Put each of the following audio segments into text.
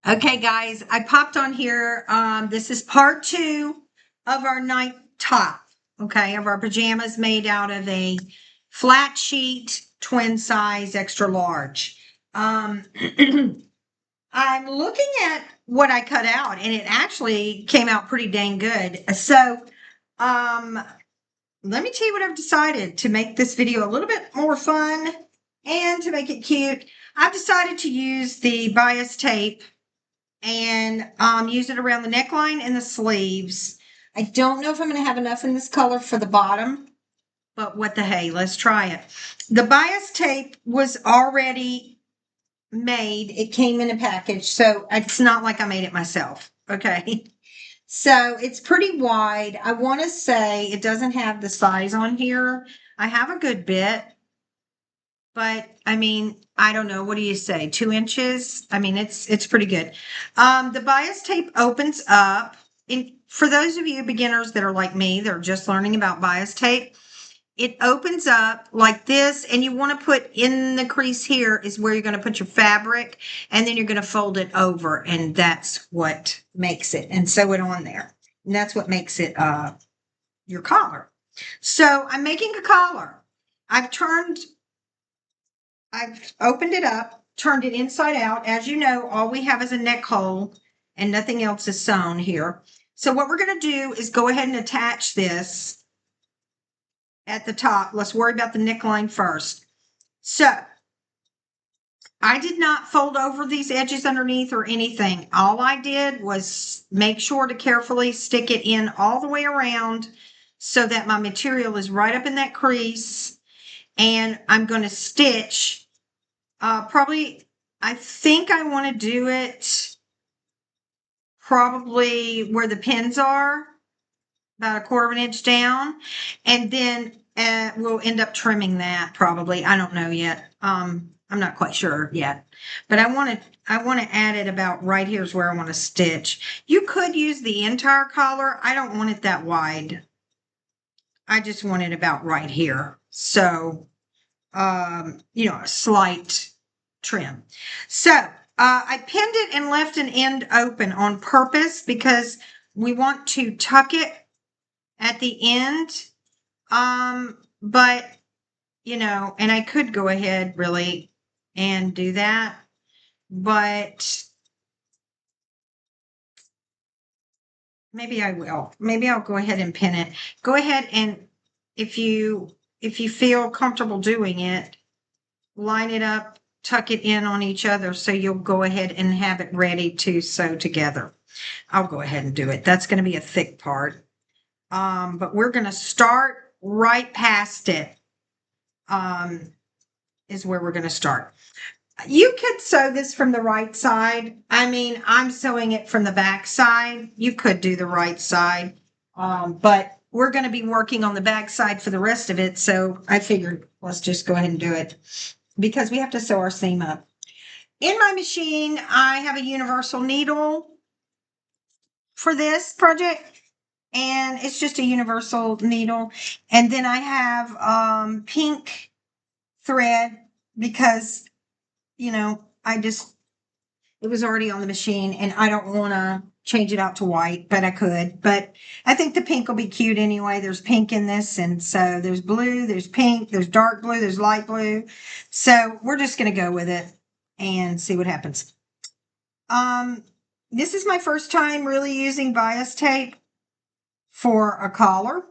Okay, guys, I popped on here. This is part 2 of our night top, okay, of our pajamas made out of a flat sheet, twin size, extra large. Um, I'm looking at what I cut out, and it actually came out pretty dang good. So, um, let me tell you what I've decided to make this video a little bit more fun and to make it cute. I've decided to use the bias tape and use it around the neckline and the sleeves. I don't know if I'm going to have enough in this color for the bottom, but what the hey, let's try it. The bias tape was already made. It came in a package, so it's not like I made it myself. Okay. So it's pretty wide. I want to say it doesn't have the size on here. I have a good bit, but I mean, I don't know. What do you say? 2 inches? I mean, it's pretty good. The bias tape opens up. For those of you beginners that are like me, they're just learning about bias tape. It opens up like this, and you want to put in the crease here is where you're going to put your fabric, and then you're going to fold it over, and that's what makes it, and sew it on there. And that's what makes it your collar. So I'm making a collar. I've opened it up, turned it inside out. As you know, all we have is a neck hole and nothing else is sewn here. So what we're going to do is go ahead and attach this at the top. Let's worry about the neckline first. So I did not fold over these edges underneath or anything. All I did was make sure to carefully stick it in all the way around so that my material is right up in that crease. And I'm going to stitch probably, I think I want to do it probably where the pins are, about 1/4 inch down. And then we'll end up trimming that probably. I don't know yet. I'm not quite sure yet, but I want to add it about right here is where I want to stitch. You could use the entire collar. I don't want it that wide. I just want it about right here. So, a slight trim. So I pinned it and left an end open on purpose because we want to tuck it at the end. But and I could go ahead really and do that, but maybe I will. Maybe I'll go ahead and pin it. Go ahead and if you feel comfortable doing it, line it up, tuck it in on each other so you'll go ahead and have it ready to sew together. I'll go ahead and do it. That's going to be a thick part. But we're going to start right past it. Is where we're going to start. You could sew this from the right side. I mean, I'm sewing it from the back side. You could do the right side. But we're going to be working on the back side for the rest of it. So I figured let's just go ahead and do it because we have to sew our seam up. In my machine, I have a universal needle for this project, and it's just a universal needle. And then I have pink thread because, it was already on the machine and I don't want to change it out to white, but I could. But I think the pink will be cute anyway. There's pink in this, and so there's blue, there's pink, there's dark blue, there's light blue. So we're just going to go with it and see what happens. This is my first time really using bias tape for a collar.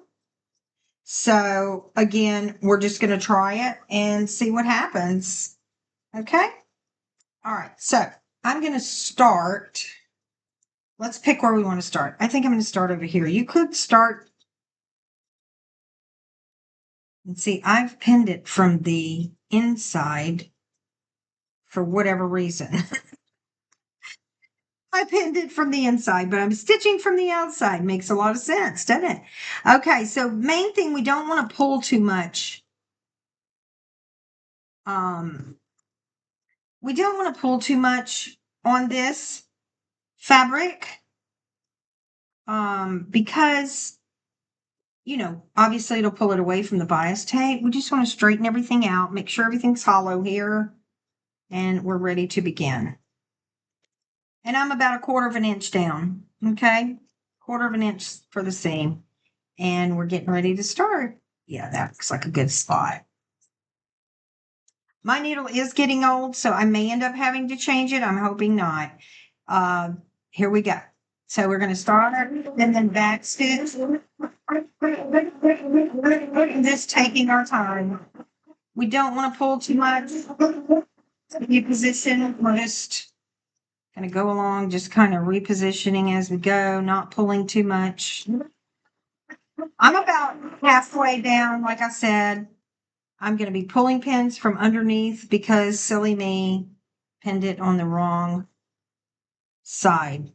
So again, we're just going to try it and see what happens. Okay. All right. So I'm going to start. Let's pick where we want to start. I think I'm going to start over here. You could start. And see, I've pinned it from the inside for whatever reason. I pinned it from the inside, but I'm stitching from the outside. Makes a lot of sense, doesn't it? Okay, so main thing, we don't want to pull too much. We don't want to pull too much on this fabric because, obviously it'll pull it away from the bias tape. We just want to straighten everything out, make sure everything's hollow here, and we're ready to begin. And I'm about 1/4 of an inch down. Okay. 1/4 of an inch for the seam. And we're getting ready to start. Yeah, that looks like a good spot. My needle is getting old, so I may end up having to change it. I'm hoping not. Here we go. So we're going to start and then back stitch. Just taking our time. We don't want to pull too much. New position. We're just going to go along, just kind of repositioning as we go, not pulling too much. I'm about halfway down, like I said. I'm going to be pulling pins from underneath because silly me pinned it on the wrong side.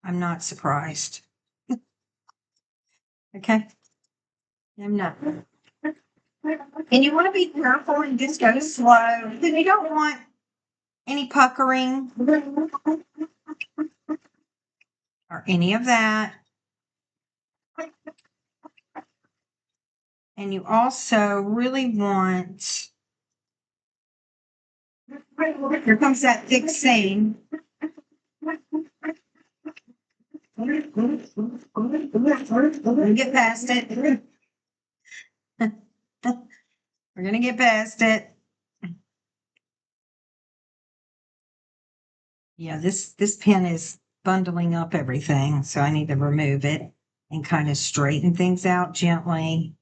I'm not surprised. Okay. I'm not. And you want to be careful and just go slow because you don't want any puckering or any of that. And you also really want, here comes that thick seam. Get past it. We're going to get past it. Yeah, this pin is bundling up everything, so I need to remove it and kind of straighten things out gently.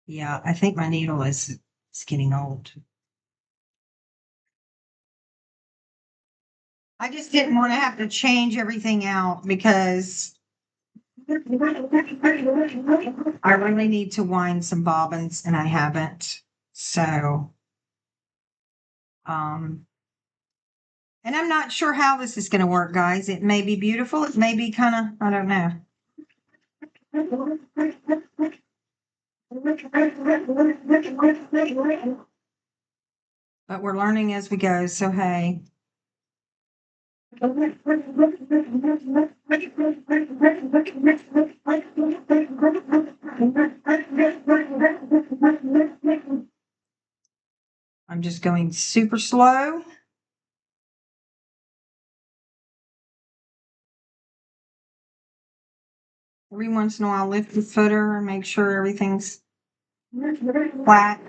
Yeah, I think my needle is getting old. I just didn't want to have to change everything out because I really need to wind some bobbins and I haven't. So, and I'm not sure how this is going to work, guys. It may be beautiful. It may be kind of, I don't know. But we're learning as we go, so hey. I'm just going super slow. Every once in a while, lift the footer and make sure everything's flat.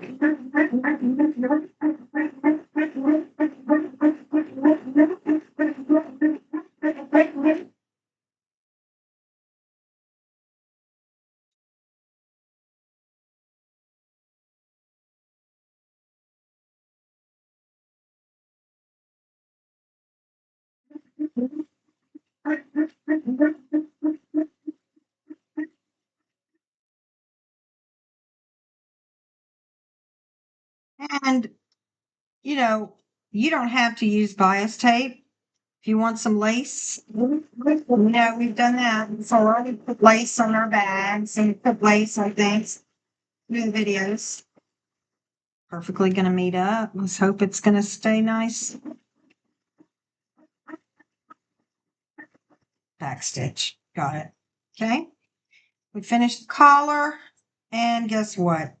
And, you know, you don't have to use bias tape. If you want some lace, you know, we've done that before. We put lace on our bags and put lace on things. Do the videos. Perfectly going to meet up. Let's hope it's going to stay nice. Back stitch. Got it. Okay. We finished the collar. And guess what?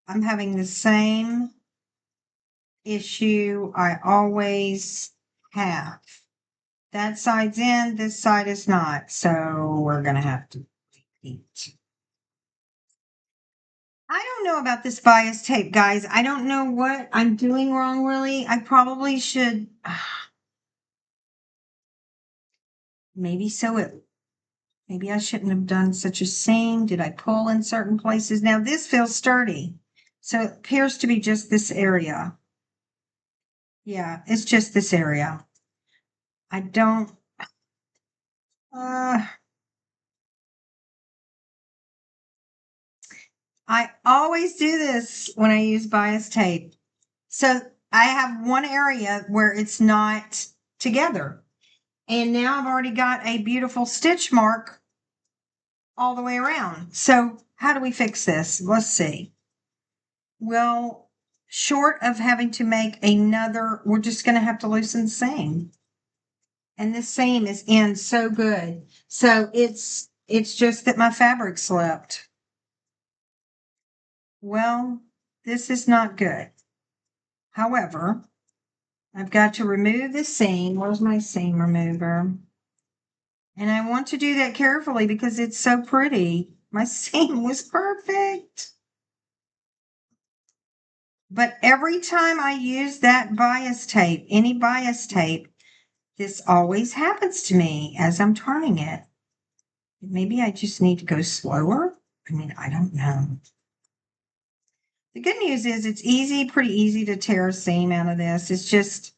I'm having the same issue I always have. That side's in, this side is not. So we're going to have to repeat. I don't know about this bias tape, guys. I don't know what I'm doing wrong, really. I probably should. Maybe I shouldn't have done such a seam. Did I pull in certain places? Now this feels sturdy. So it appears to be just this area. Yeah, it's just this area. I don't. I always do this when I use bias tape. So I have one area where it's not together. And now I've already got a beautiful stitch mark all the way around. So how do we fix this? Let's see. Well, short of having to make another, we're just going to have to loosen the seam. And this seam is in so good. So it's just that my fabric slipped. Well, This is not good. However, I've got to remove the seam. Where's my seam remover? And I want to do that carefully because it's so pretty. My seam was perfect. But every time I use that bias tape, any bias tape, this always happens to me as I'm turning it. Maybe I just need to go slower. I mean, I don't know. The good news is it's easy, pretty easy to tear a seam out of this. It's just,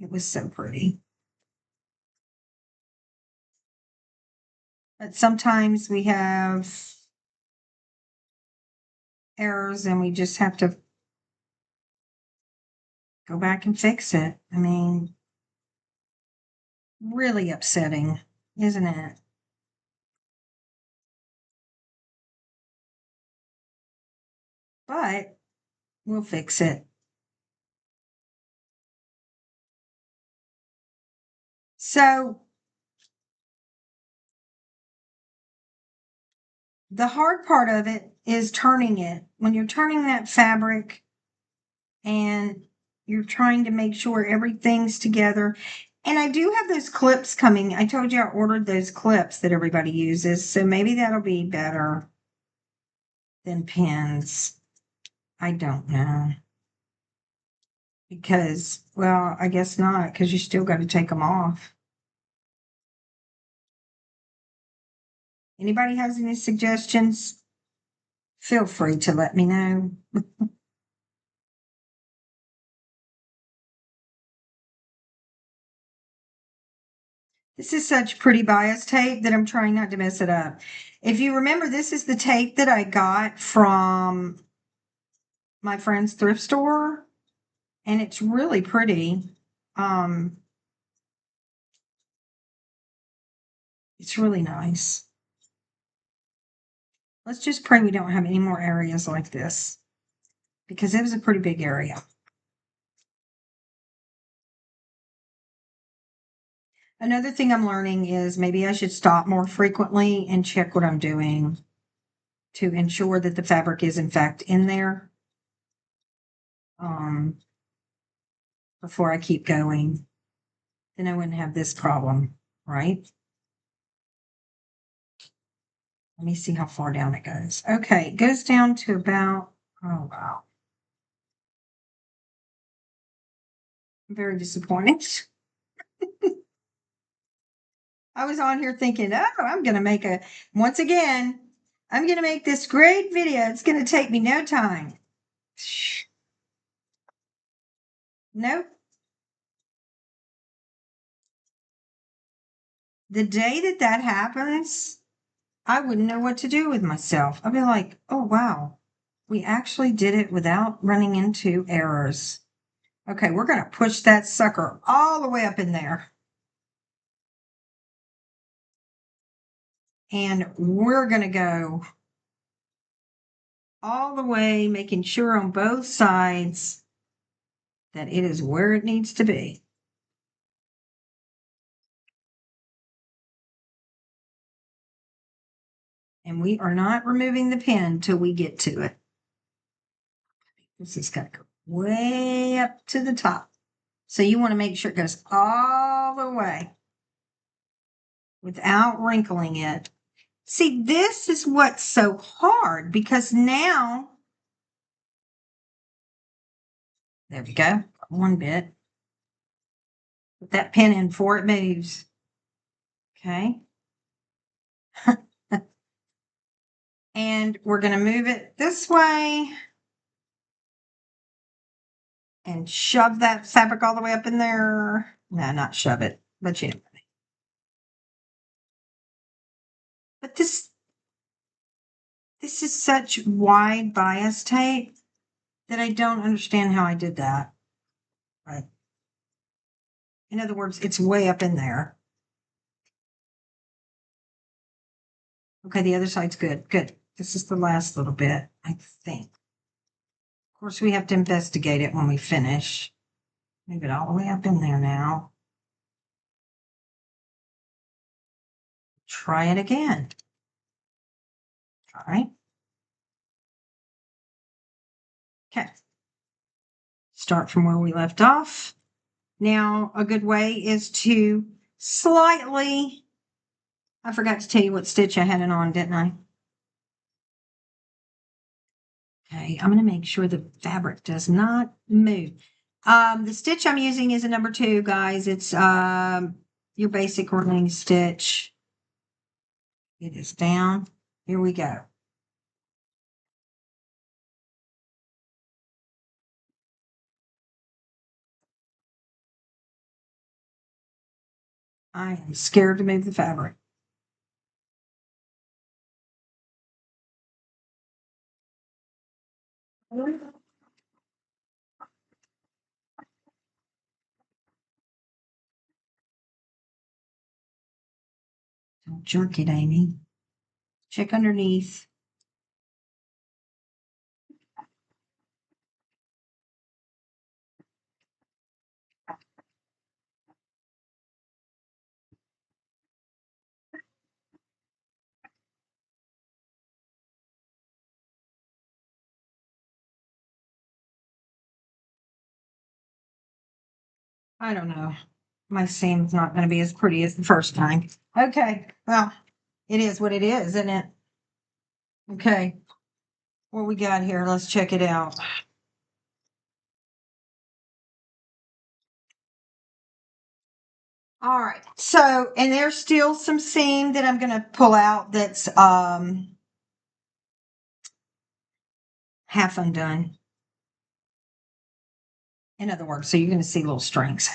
it was so pretty. But sometimes we have errors and we just have to go back and fix it. I mean, really upsetting, isn't it? But we'll fix it. So the hard part of it is turning it. When you're turning that fabric and you're trying to make sure everything's together. And I do have those clips coming. I told you I ordered those clips that everybody uses. So maybe that'll be better than pins. I don't know. Because, well, I guess not, because you still got to take them off. Anybody has any suggestions? Feel free to let me know. This is such pretty bias tape that I'm trying not to mess it up. If you remember, this is the tape that I got from my friend's thrift store, and it's really pretty. It's really nice. Let's just pray we don't have any more areas like this, because it was a pretty big area. Another thing I'm learning is maybe I should stop more frequently and check what I'm doing to ensure that the fabric is in fact in there, before I keep going. Then I wouldn't have this problem, right? Let me see how far down it goes. Okay, it goes down to about, oh wow. I'm very disappointed. I was on here thinking, oh, I'm going to make once again, I'm going to make this great video. It's going to take me no time. Nope. The day that that happens, I wouldn't know what to do with myself. I'd be like, oh, wow, we actually did it without running into errors. Okay, we're going to push that sucker all the way up in there. And we're going to go all the way, making sure on both sides that it is where it needs to be. And we are not removing the pin till we get to it. This has got to go way up to the top. So you want to make sure it goes all the way without wrinkling it. See, this is what's so hard, because now, there we go, one bit. Put that pin in before it moves. Okay. And we're going to move it this way and shove that fabric all the way up in there. No, not shove it, but you know. But this is such wide bias tape that I don't understand how I did that. Right. In other words, it's way up in there. Okay, the other side's good. Good. This is the last little bit, I think. Of course, we have to investigate it when we finish. Move it all the way up in there now. Try it again. All right. Okay. Start from where we left off. Now, a good way is to slightly, I forgot to tell you what stitch I had it on, didn't I? Okay, I'm going to make sure the fabric does not move. The stitch I'm using is a number 2, guys. It's your basic running stitch. Get this down. Here we go. I am scared to move the fabric. Don't jerk it, Amy. Check underneath. I don't know. My seam's not going to be as pretty as the first time. Okay, well, it is what it is, isn't it? Okay, what we got here? Let's check it out. All right, so, and there's still some seam that I'm going to pull out that's half undone. In other words, so you're going to see little strings.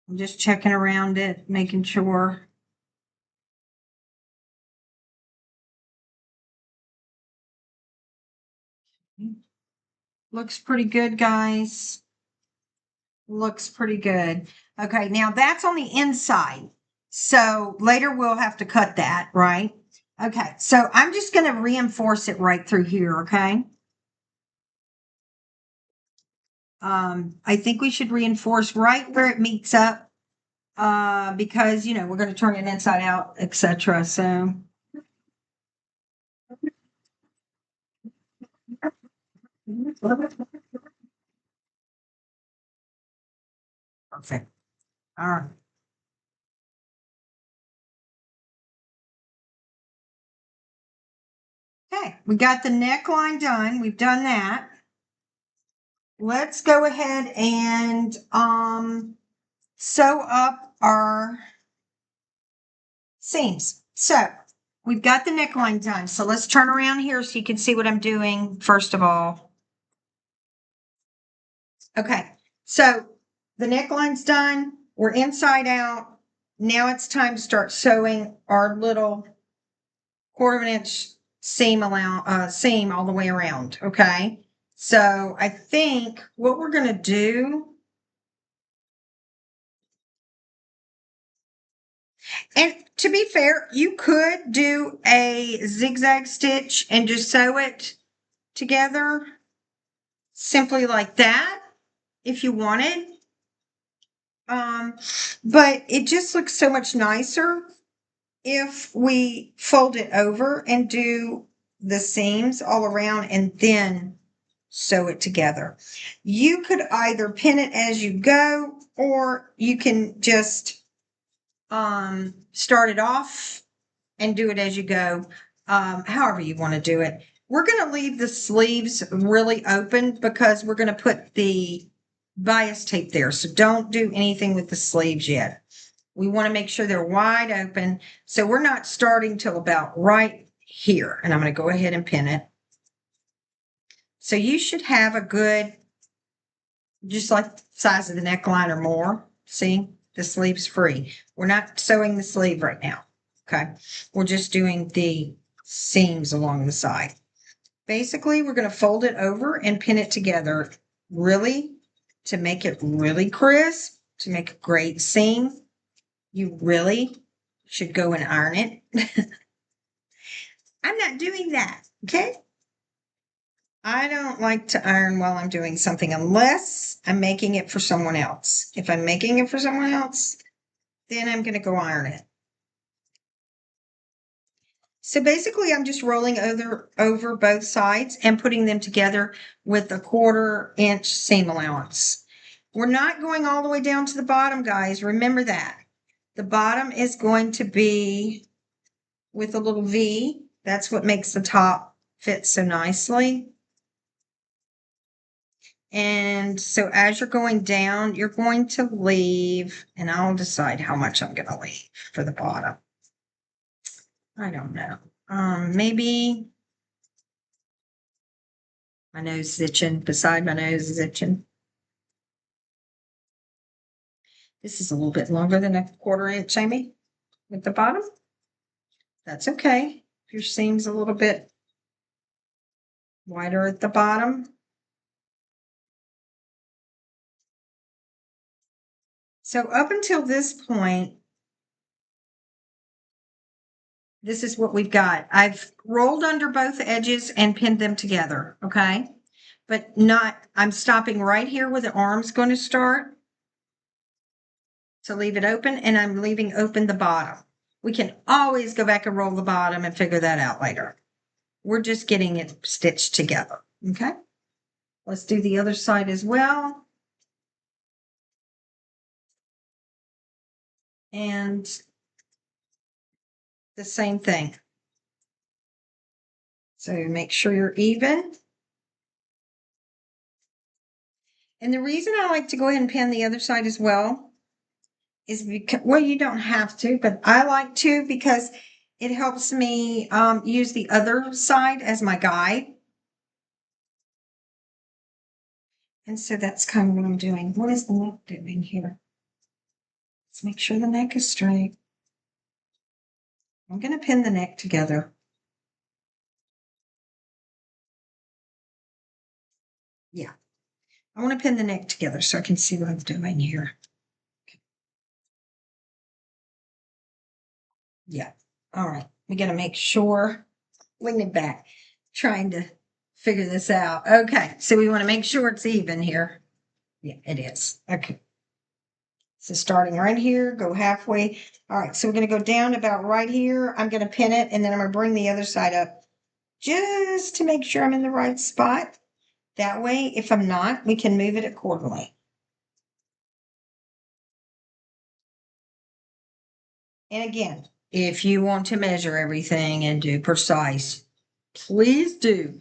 I'm just checking around it, making sure. Looks pretty good, guys. Looks pretty good. Okay, now that's on the inside. So later we'll have to cut that, right? Okay, so I'm just going to reinforce it right through here, okay? I think we should reinforce right where it meets up because, you know, we're going to turn it inside out, etc. So perfect. All right. Okay, we got the neckline done. We've done that. Let's go ahead and sew up our seams. So we've got the neckline done. So let's turn around here so you can see what I'm doing first of all. Okay, so the neckline's done. We're inside out. Now it's time to start sewing our little 1/4 inch seam all the way around. Okay, so I think what we're gonna do, and to be fair, you could do a zigzag stitch and just sew it together simply like that if you wanted. But it just looks so much nicer if we fold it over and do the seams all around and then sew it together. You could either pin it as you go, or you can just start it off and do it as you go, however you want to do it. We're going to leave the sleeves really open because we're going to put the bias tape there. So don't do anything with the sleeves yet. We want to make sure they're wide open. So we're not starting till about right here. And I'm going to go ahead and pin it. So you should have a good, just like the size of the neckline or more. See, the sleeve's free. We're not sewing the sleeve right now. Okay. We're just doing the seams along the side. Basically, we're going to fold it over and pin it together really to make it really crisp, to make a great seam. You really should go and iron it. I'm not doing that, okay? I don't like to iron while I'm doing something unless I'm making it for someone else. If I'm making it for someone else, then I'm going to go iron it. So basically I'm just rolling over both sides and putting them together with a 1/4 inch seam allowance. We're not going all the way down to the bottom, guys. Remember that. The bottom is going to be with a little V. That's what makes the top fit so nicely. And so as you're going down, you're going to leave, and I'll decide how much I'm going to leave for the bottom. I don't know. Maybe my nose is itching. Beside my nose is itching. This is a little bit longer than a 1/4 inch, Amy, with the bottom. That's okay. Your seam's a little bit wider at the bottom. So up until this point, this is what we've got. I've rolled under both edges and pinned them together, okay? But I'm stopping right here where the arm's going to start to leave it open, and I'm leaving open the bottom. We can always go back and roll the bottom and figure that out later. We're just getting it stitched together, okay? Let's do the other side as well. And the same thing. So make sure you're even. And the reason I like to go ahead and pin the other side as well is because, well, you don't have to, but I like to because it helps me use the other side as my guide. And so that's kind of what I'm doing. What is the neck doing here? Let's make sure the neck is straight. I'm going to pin the neck together. Yeah. I want to pin the neck together so I can see what I'm doing here. Okay. Yeah. All right. We got to make sure. Lean it back. Trying to figure this out. Okay. So we want to make sure it's even here. Yeah, it is. Okay. So starting right here, go halfway. All right. So we're going to go down about right here. I'm going to pin it, and then I'm going to bring the other side up just to make sure I'm in the right spot. That way, if I'm not, we can move it accordingly. And again, if you want to measure everything and do precise, please do.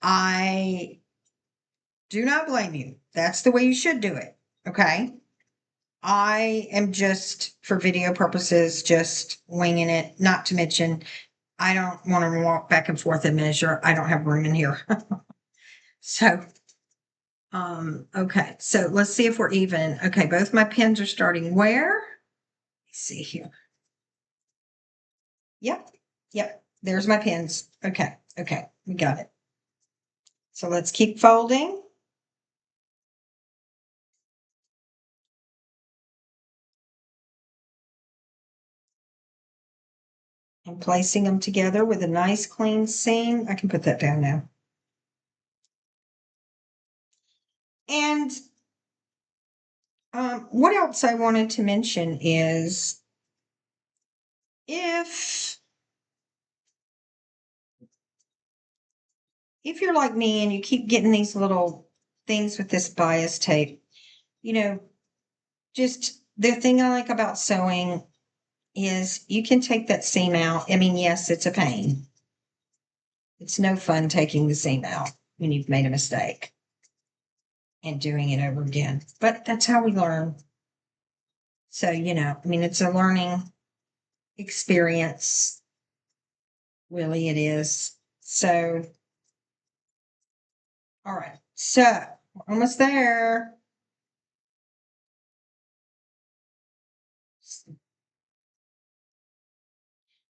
I do not blame you. That's the way you should do it. Okay. I am just, for video purposes, just winging it. Not to mention, I don't want to walk back and forth and measure. I don't have room in here. So, okay. So let's see if we're even. Okay. Both my pins are starting where? Let's see here. Yep. Yep. There's my pins. Okay. Okay. We got it. So let's keep folding. And placing them together with a nice clean seam. I can put that down now. And what else I wanted to mention is if you're like me and you keep getting these little things with this bias tape, just the thing I like about sewing is you can take that seam out. I mean, yes, it's a pain. It's no fun taking the seam out when you've made a mistake and doing it over again. But that's how we learn. So, it's a learning experience. Really, it is. So, all right. So, we're almost there.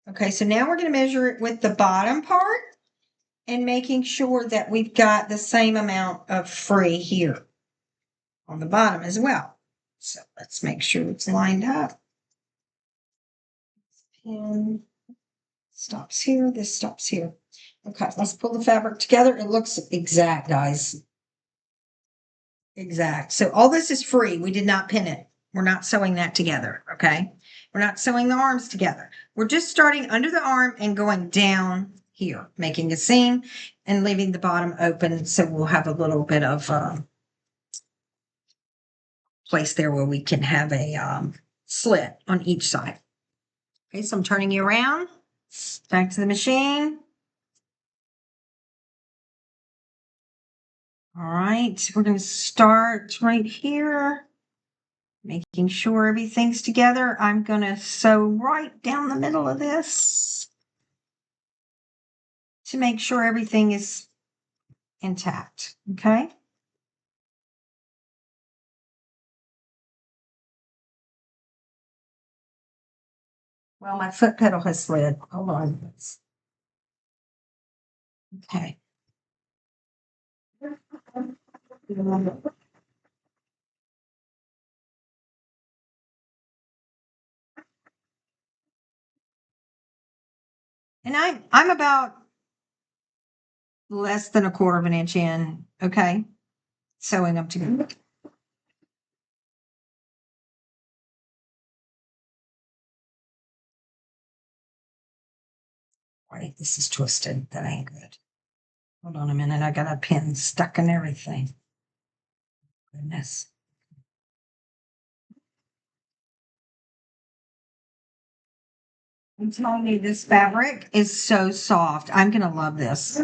Okay, so now we're going to measure it with the bottom part and making sure that we've got the same amount of free here on the bottom as well. So let's make sure it's lined up. And stops here, this stops here. Okay, let's pull the fabric together. It looks exact, guys. Exact. So all this is free. We did not pin it. We're not sewing that together, okay? We're not sewing the arms together. We're just starting under the arm and going down here, making a seam and leaving the bottom open. So we'll have a little bit of place there where we can have a slit on each side. Okay, so I'm turning you around, back to the machine. All right, we're going to start right here, making sure everything's together. I'm going to sew right down the middle of this to make sure everything is intact, okay? Well, my foot pedal has slid. Hold on. Okay. And I'm about less than a quarter of an inch in, okay? Sewing them together. Wait, this is twisted. That ain't good. Hold on a minute. I got a pin stuck in everything. Goodness. I'm telling you, this fabric is so soft. I'm going to love this.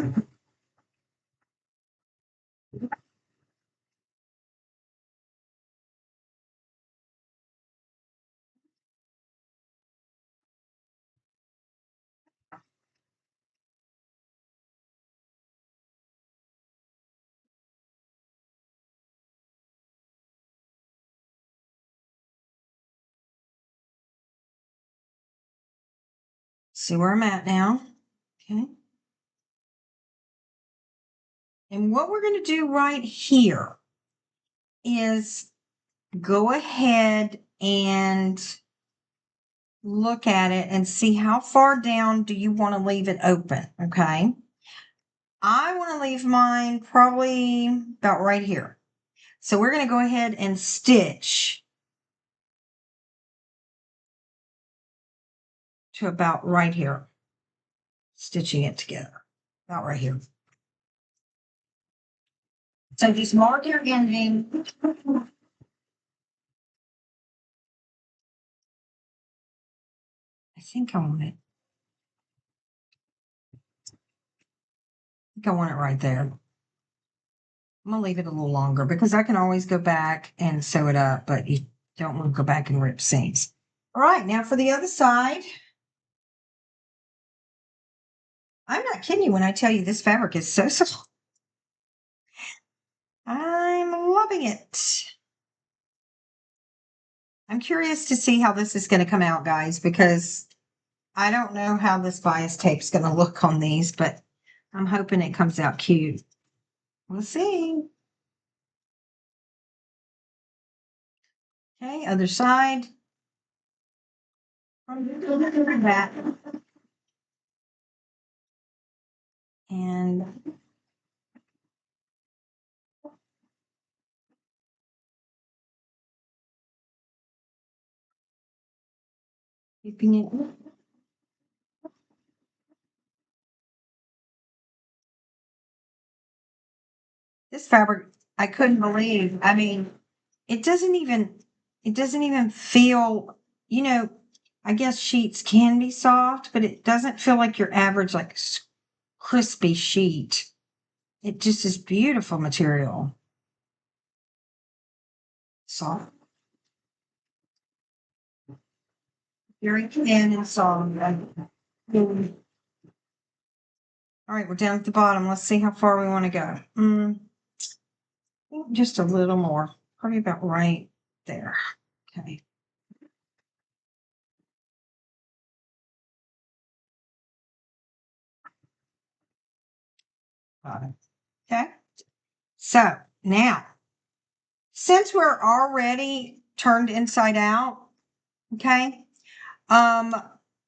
See where I'm at now. Okay. And what we're going to do right here is go ahead and look at it and see how far down do you want to leave it open, okay? I want to leave mine probably about right here. So we're going to go ahead and stitch to about right here. Stitching it together, about right here. So just mark your ending. I think I want it. I think I want it right there. I'm gonna leave it a little longer because I can always go back and sew it up, but you don't want to go back and rip seams. All right, now for the other side. I'm not kidding you when I tell you this fabric is so soft. I'm loving it. I'm curious to see how this is going to come out, guys, because I don't know how this bias tape is going to look on these, but I'm hoping it comes out cute. We'll see. Okay, other side. That. And keeping it. This fabric, I couldn't believe. I mean, it doesn't even feel, I guess sheets can be soft, but it doesn't feel like your average like crispy sheet. It just is beautiful material. Soft. Very thin and soft. All right, we're down at the bottom. Let's see how far we want to go. Just a little more, probably about right there. Okay. Got it. Okay. So now, since we're already turned inside out, okay,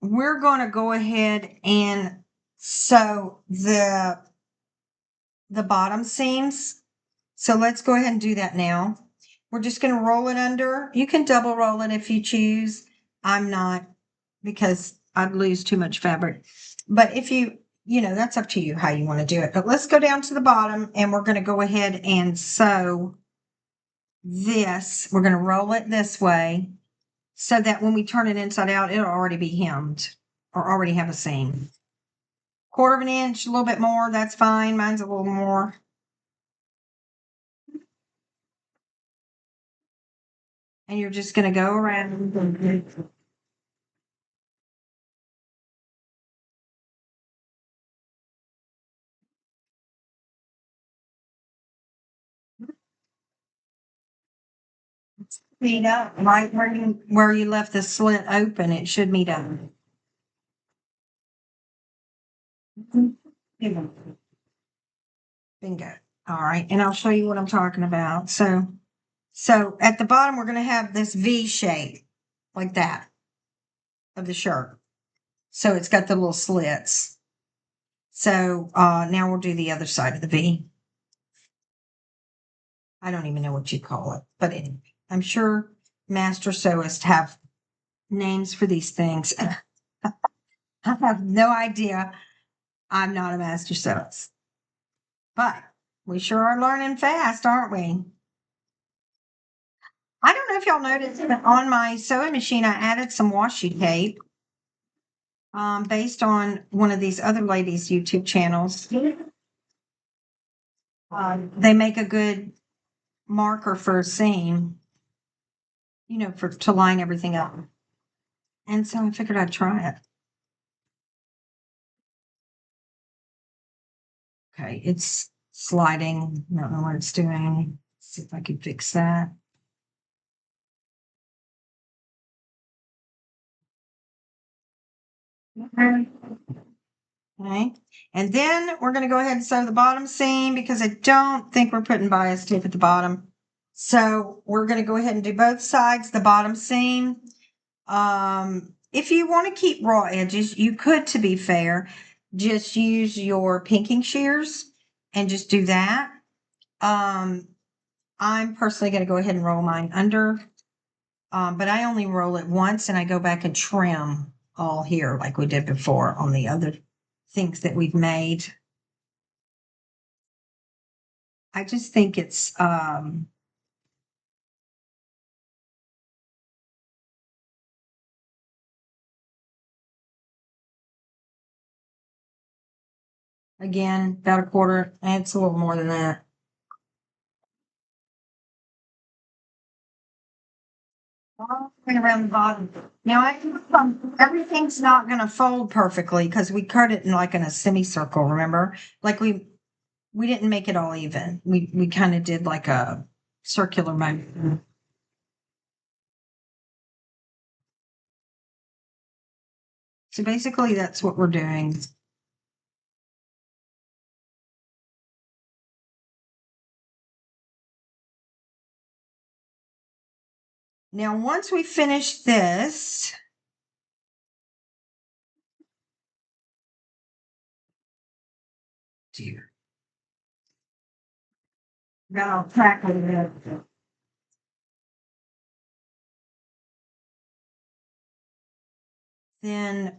we're going to go ahead and sew the bottom seams. So let's go ahead and do that now. we're just going to roll it under. You can double roll it if you choose. I'm not, because I'd lose too much fabric. But if you that's up to you how you want to do it. But let's go down to the bottom and we're going to go ahead and sew this. We're going to roll it this way so that when we turn it inside out, it'll already be hemmed or already have a seam. 1/4 of an inch, a little bit more, that's fine. Mine's a little more. And you're just going to go around. Meet up right where you left the slit open. It should meet up. Bingo. All right, and I'll show you what I'm talking about. So at the bottom we're going to have this V shape like that of the shirt. So it's got the little slits. So now we'll do the other side of the V. I don't even know what you call it, but anyway, I'm sure master sewists have names for these things. I have no idea. I'm not a master sewist, but we sure are learning fast, aren't we? I don't know if y'all noticed, but on my sewing machine, I added some washi tape based on one of these other ladies' YouTube channels. They make a good marker for a seam, to line everything up. And so I figured I'd try it. Okay, it's sliding. I don't know what it's doing. Let's see if I can fix that. Okay, and then we're going to go ahead and sew the bottom seam because I don't think we're putting bias tape at the bottom. So we're going to go ahead and do both sides, the bottom seam. If you want to keep raw edges, you could, to be fair, just use your pinking shears and just do that. I'm personally going to go ahead and roll mine under, but I only roll it once and I go back and trim all here like we did before on the other things that we've made. I just think it's again about a quarter, and it's a little more than that. Around the bottom. Now everything's not going to fold perfectly because we cut it in a semicircle. Remember, like we didn't make it all even. We kind of did like a circular motion. So basically, that's what we're doing. Now, once we finish this, dear, I'll crack it. Then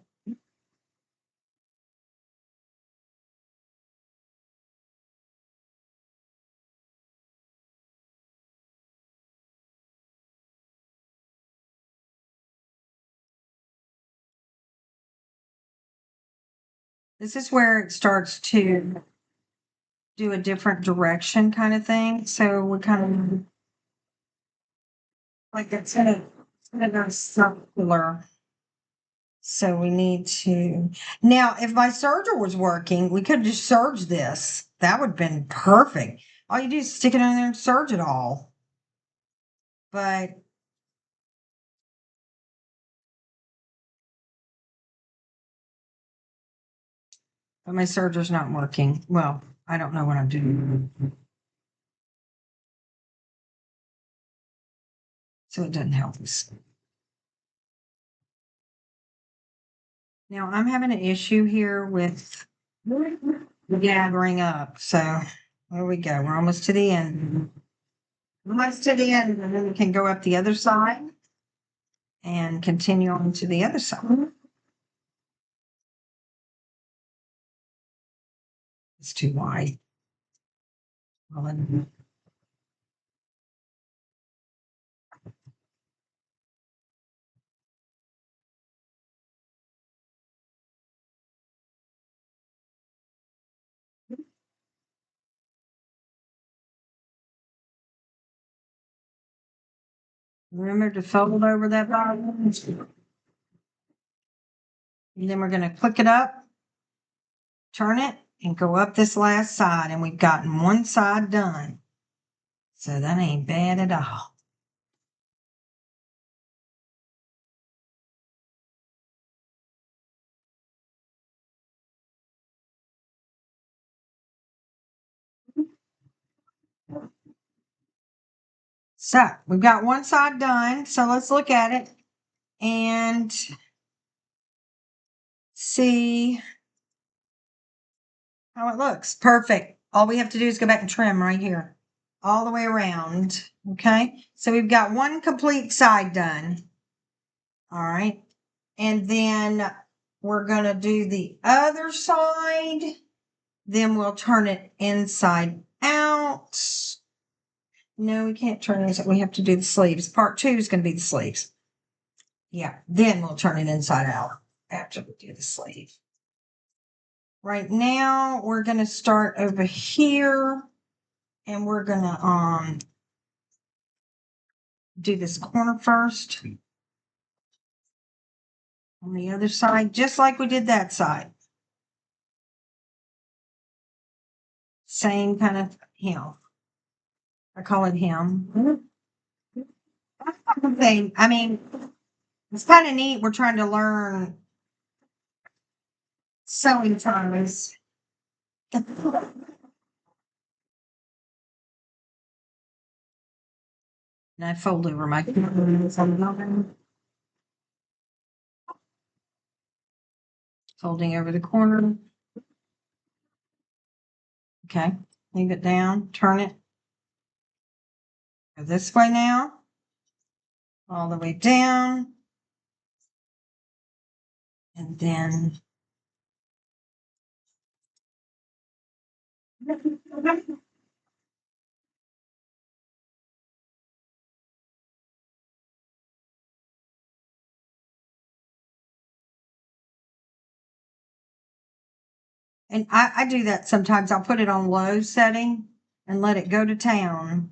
this is where it starts to do a different direction kind of thing. So we kind of like it's gonna go circular. So we need to now. If my serger was working, we could just serge this. That would have been perfect. All you do is stick it in there and serge it all. But my serger's not working. Well, I don't know what I'm doing. So it doesn't help us. Now I'm having an issue here with gathering up. So there we go. We're almost to the end. Almost to the end, and then we can go up the other side and continue on to the other side. It's too wide. Well, then- Remember to fold over that bottom. And then we're going to click it up, turn it, and go up this last side. And we've gotten one side done. So that ain't bad at all. So we've got one side done. So let's look at it and see how it looks. Perfect. All we have to do is go back and trim right here, all the way around. Okay. So we've got one complete side done. All right. And then we're going to do the other side. Then we'll turn it inside out. No, we can't turn it. We have to do the sleeves. Part 2 is going to be the sleeves. Yeah. Then we'll turn it inside out after we do the sleeve. Right now, we're going to start over here and we're going to do this corner first on the other side, just like we did that side. Same kind of hem. I call it hem. Thing. I mean, it's kind of neat. We're trying to learn sewing terms. And I fold over my folding over the corner. Okay, leave it down, turn it. Go this way now, all the way down. And then and I do that sometimes. I'll put it on low setting and let it go to town.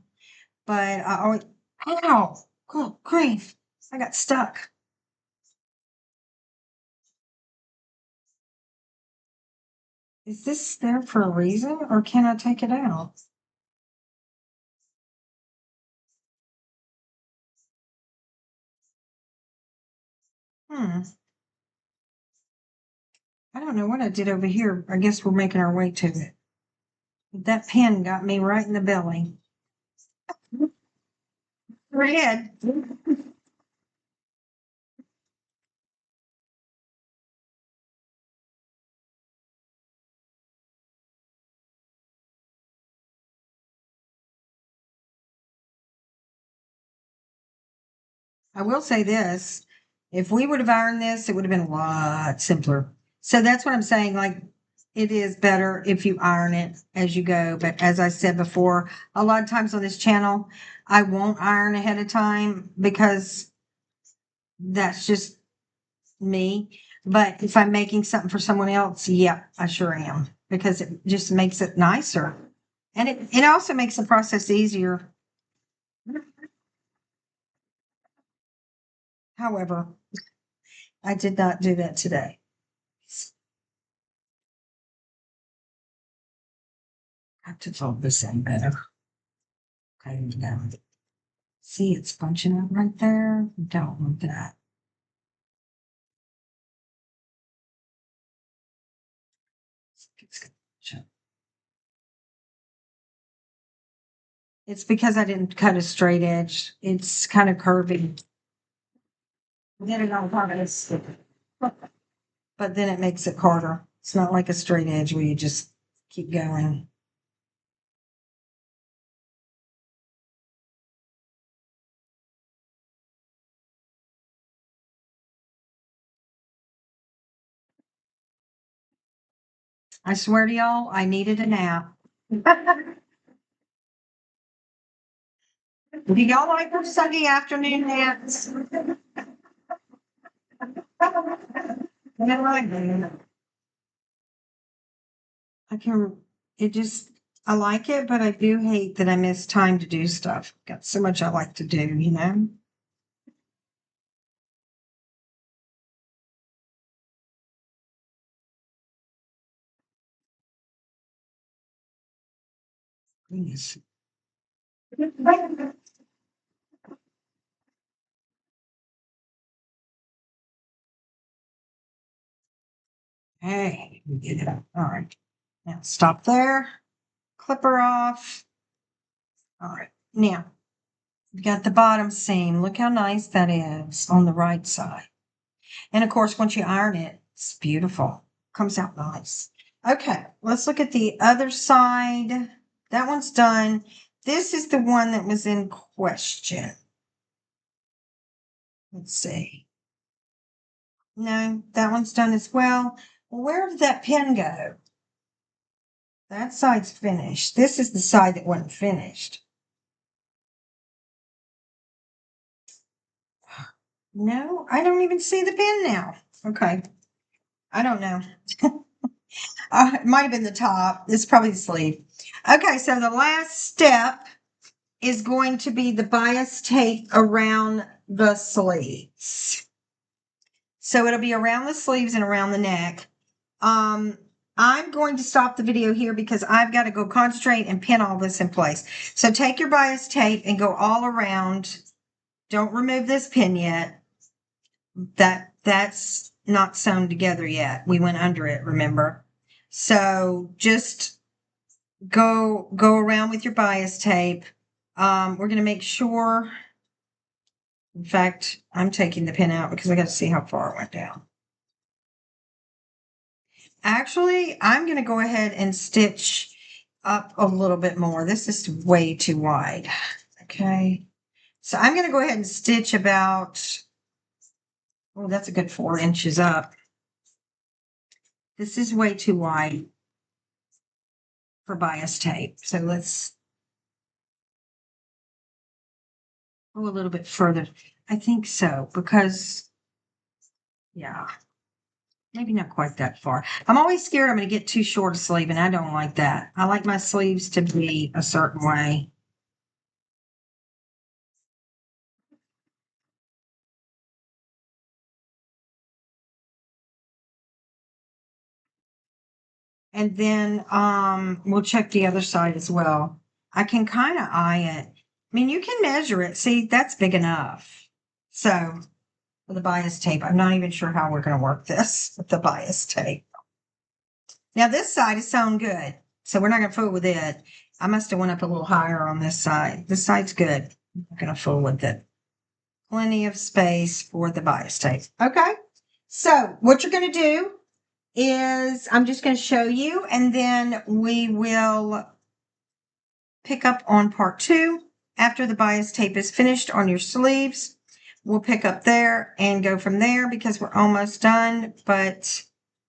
But I always, ow, oh, grief, I got stuck. Is this there for a reason or can I take it out? I don't know what I did over here. I guess we're making our way to it. That pen got me right in the belly. Red. I will say this. If we would have ironed this, it would have been a lot simpler. So that's what I'm saying. Like, it is better if you iron it as you go. But as I said before, a lot of times on this channel, I won't iron ahead of time because that's just me. But if I'm making something for someone else, yeah, I sure am because it just makes it nicer. And it also makes the process easier. However, I did not do that today. I have to fold this in better. Okay, now. See, it's bunching up right there. Don't want that. It's because I didn't cut a straight edge. It's kind of curvy. Then it all harvest. But then it makes it harder. It's not like a straight edge where you just keep going. I swear to y'all, I needed a nap. Do y'all like those Sunday afternoon naps? I can, it just, I like it, but I do hate that I miss time to do stuff. Got so much I like to do, you know? Goodness. Hey, we get it up. All right. Now stop there. Clip her off. All right. Now, we've got the bottom seam. Look how nice that is on the right side. And of course, once you iron it, it's beautiful. Comes out nice. Okay, let's look at the other side. That one's done. This is the one that was in question. Let's see. No, that one's done as well. Where did that pin go? That side's finished. This is the side that wasn't finished. No, I don't even see the pin now. Okay. I don't know. It might have been the top. It's probably the sleeve. Okay, so the last step is going to be the bias tape around the sleeves. So it'll be around the sleeves and around the neck. I'm going to stop the video here because I've got to go concentrate and pin all this in place. So take your bias tape and go all around. Don't remove this pin yet. That's not sewn together yet. We went under it, remember? So just go around with your bias tape. We're going to make sure. In fact, I'm taking the pin out because I got to see how far it went down. Actually, I'm going to go ahead and stitch up a little bit more. This is way too wide. Okay. So I'm going to go ahead and stitch about, oh, that's a good 4 inches up. This is way too wide for bias tape. So let's go a little bit further. I think so, because, yeah, maybe not quite that far. I'm always scared I'm going to get too short a sleeve, and I don't like that. I like my sleeves to be a certain way. And then we'll check the other side as well. I can kind of eye it. I mean, you can measure it. See, that's big enough. So for the bias tape, I'm not even sure how we're going to work this with the bias tape. Now this side is sewn good, so we're not going to fool with it. I must have went up a little higher on this side. This side's good. I'm not going to fool with it. Plenty of space for the bias tape. Okay, so what you're going to do is I'm just going to show you, and then we will pick up on part 2 after the bias tape is finished on your sleeves. We'll pick up there and go from there because we're almost done, but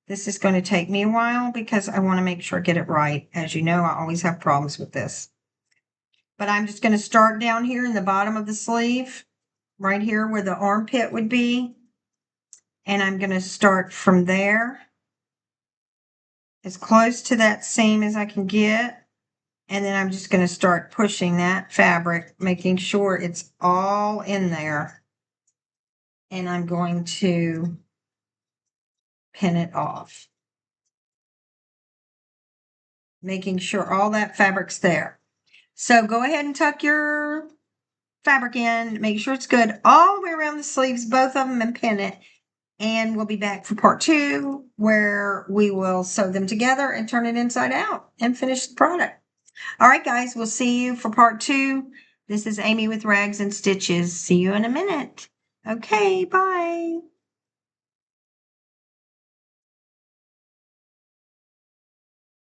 this is going to take me a while because I want to make sure I get it right. As you know, I always have problems with this. But I'm just going to start down here in the bottom of the sleeve, right here where the armpit would be. And I'm going to start from there, as close to that seam as I can get. And then I'm just going to start pushing that fabric, making sure it's all in there. And I'm going to pin it off, making sure all that fabric's there. So go ahead and tuck your fabric in, make sure it's good all the way around the sleeves, both of them, and pin it. And we'll be back for part 2, where we will sew them together and turn it inside out and finish the product. All right, guys, we'll see you for part 2. This is Amy with Rags and Stitches. See you in a minute. Okay, bye.